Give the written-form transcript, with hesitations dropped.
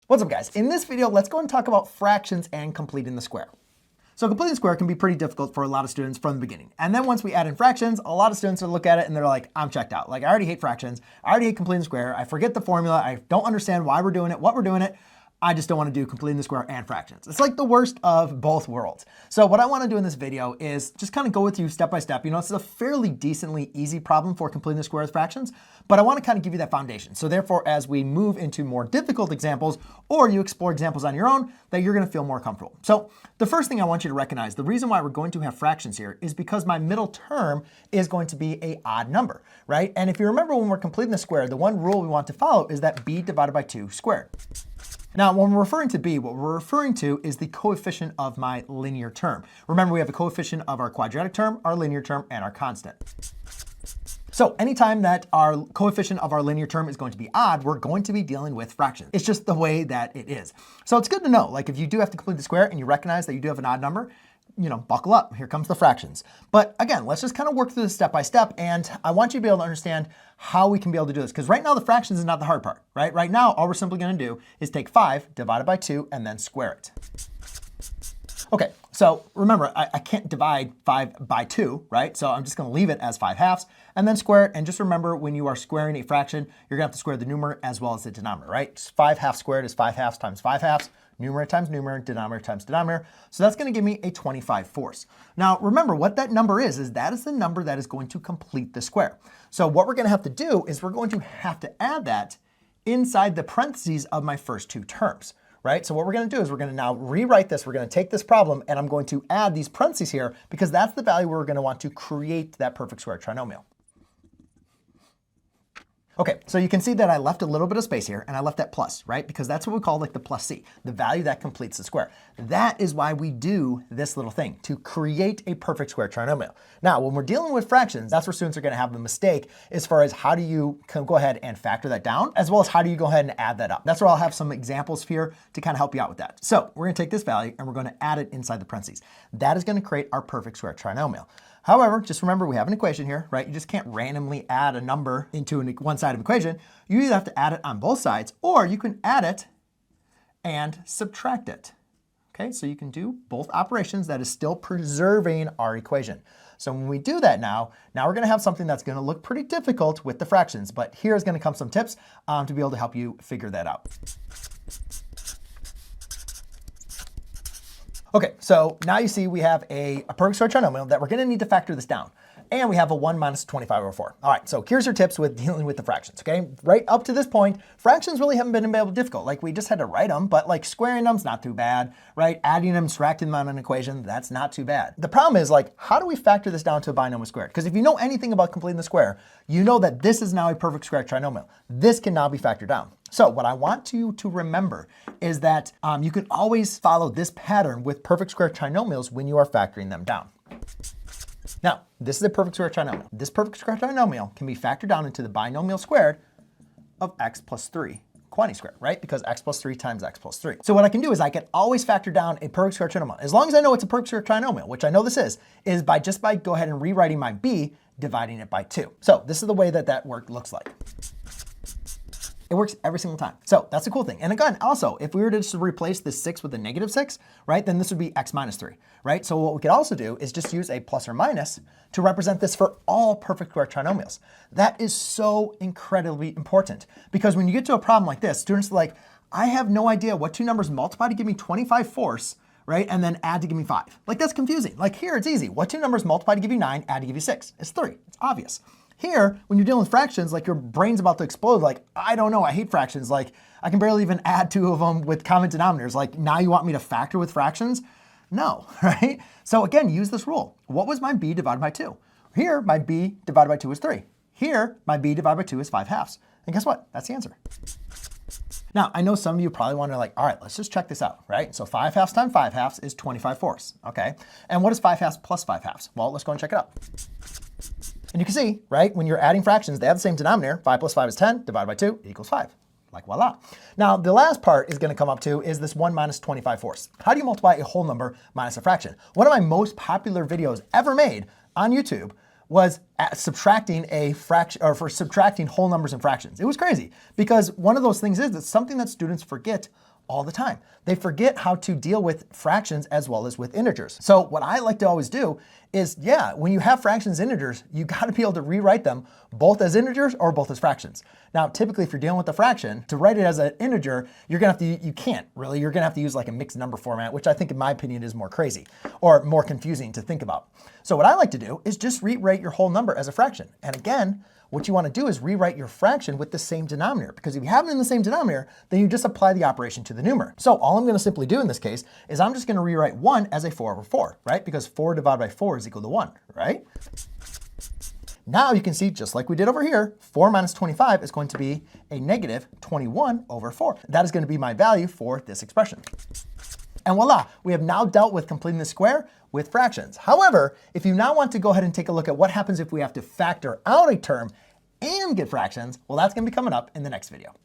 What's up, guys? In this video, let's go and talk about fractions and completing the square. So completing the square can be pretty difficult for a lot of students from the beginning. And then once we add in fractions, a lot of students will look at it and they're like, I'm checked out. Like, I already hate fractions. I already hate completing the square. I forget the formula. I don't understand why we're doing it, what we're doing it. I just don't want to do completing the square and fractions. It's like the worst of both worlds. So what I want to do in this video is just kind of go with you step by step. You know, it's a fairly decently easy problem for completing the square with fractions, but I want to kind of give you that foundation. So therefore, as we move into more difficult examples, or you explore examples on your own, that you're going to feel more comfortable. So the first thing I want you to recognize, the reason why we're going to have fractions here is because my middle term is going to be an odd number, right? And if you remember when we're completing the square, the one rule we want to follow is that b divided by 2 squared. Now, when we're referring to b, what we're referring to is the coefficient of my linear term. Remember, we have a coefficient of our quadratic term, our linear term, and our constant. So anytime that our coefficient of our linear term is going to be odd, we're going to be dealing with fractions. It's just the way that it is. So it's good to know, like if you do have to complete the square and you recognize that you do have an odd number, you know, buckle up, here comes the fractions. But again, let's just kind of work through this step by step. And I want you to be able to understand how we can be able to do this. Because right now the fractions is not the hard part, right? Right now, all we're simply going to do is take 5 divided by 2 and then square it. Okay, so remember, I can't divide 5 by 2, right? So I'm just going to leave it as 5/2 and then square it. And just remember, when you are squaring a fraction, you're going to have to square the numerator as well as the denominator, right? 5/2 squared is 5/2 times 5/2. Numerator times numerator, denominator times denominator. So that's going to give me a 25/4. Now, remember what that number is that is the number that is going to complete the square. So what we're going to have to do is we're going to have to add that inside the parentheses of my first two terms, right? So what we're going to do is we're going to now rewrite this. We're going to take this problem and I'm going to add these parentheses here because that's the value we're going to want to create that perfect square trinomial. Okay, so you can see that I left a little bit of space here and I left that plus, right? Because that's what we call like the plus c, the value that completes the square. That is why we do this little thing, to create a perfect square trinomial. Now, when we're dealing with fractions, that's where students are gonna have the mistake as far as how do you go ahead and factor that down, as well as how do you go ahead and add that up. That's where I'll have some examples here to kind of help you out with that. So we're gonna take this value and we're gonna add it inside the parentheses. That is gonna create our perfect square trinomial. However, just remember we have an equation here, right? You just can't randomly add a number into one side of an equation. You either have to add it on both sides or you can add it and subtract it. Okay, so you can do both operations that is still preserving our equation. So when we do that now we're gonna have something that's gonna look pretty difficult with the fractions, but here's gonna come some tips to be able to help you figure that out. Okay, so now you see we have a perfect square trinomial that we're going to need to factor this down. And we have a 1 minus 25/4. All right, so here's your tips with dealing with the fractions, okay? Right up to this point, fractions really haven't been able difficult. Like we just had to write them, but like squaring them's not too bad, right? Adding them, subtracting them on an equation, that's not too bad. The problem is like, how do we factor this down to a binomial squared? Because if you know anything about completing the square, you know that this is now a perfect square trinomial. This can now be factored down. So what I want you to remember is that you can always follow this pattern with perfect square trinomials when you are factoring them down. Now, this is a perfect square trinomial. This perfect square trinomial can be factored down into the binomial squared of x plus 3 quantity squared, right? Because x plus 3 times x plus 3. So what I can do is I can always factor down a perfect square trinomial. As long as I know it's a perfect square trinomial, which I know this is by go ahead and rewriting my b, dividing it by 2. So this is the way that work looks like. It works every single time. So that's a cool thing. And again, also, if we were to just replace this 6 with a -6, right, then this would be x minus 3, right? So what we could also do is just use a plus or minus to represent this for all perfect square trinomials. That is so incredibly important because when you get to a problem like this, students are like, I have no idea what two numbers multiply to give me 25/4, right? And then add to give me 5. Like that's confusing. Like here, it's easy. What two numbers multiply to give you 9, add to give you 6? It's 3. It's obvious. Here, when you're dealing with fractions, like your brain's about to explode, like, I don't know, I hate fractions. Like, I can barely even add 2 of them with common denominators. Like, now you want me to factor with fractions? No, right? So again, use this rule. What was my b divided by 2? Here, my b divided by 2 is 3. Here, my b divided by 2 is 5/2. And guess what? That's the answer. Now, I know some of you probably want to like, all right, let's just check this out, right? So 5/2 times 5/2 is 25/4, okay? And what is 5/2 plus 5/2? Well, let's go and check it out. And you can see, right, when you're adding fractions, they have the same denominator. 5 plus 5 is 10, divided by 2 equals 5. Like voila. Now, the last part is going to come up to is this 1 minus 25/4. How do you multiply a whole number minus a fraction? One of my most popular videos ever made on YouTube was subtracting a fraction, or for subtracting whole numbers and fractions. It was crazy because one of those things is it's something that students forget all the time. They forget how to deal with fractions as well as with integers. So what I like to always do is, yeah, when you have fractions and integers, you got to be able to rewrite them both as integers or both as fractions. Now, typically, if you're dealing with a fraction, to write it as an integer, you're going to have to, you can't really, you're going to have to use like a mixed number format, which I think in my opinion is more crazy or more confusing to think about. So what I like to do is just rewrite your whole number as a fraction. And again, what you want to do is rewrite your fraction with the same denominator, because if you have it in the same denominator, then you just apply the operation to the numerator. So all I'm going to simply do in this case is I'm just going to rewrite 1 as a 4 over 4, right? Because 4 divided by 4 is equal to 1, right? Now you can see, just like we did over here, 4 minus 25 is going to be a negative 21 over 4. That is going to be my value for this expression. And voila, we have now dealt with completing the square with fractions. However, if you now want to go ahead and take a look at what happens if we have to factor out a term and get fractions, well, that's going to be coming up in the next video.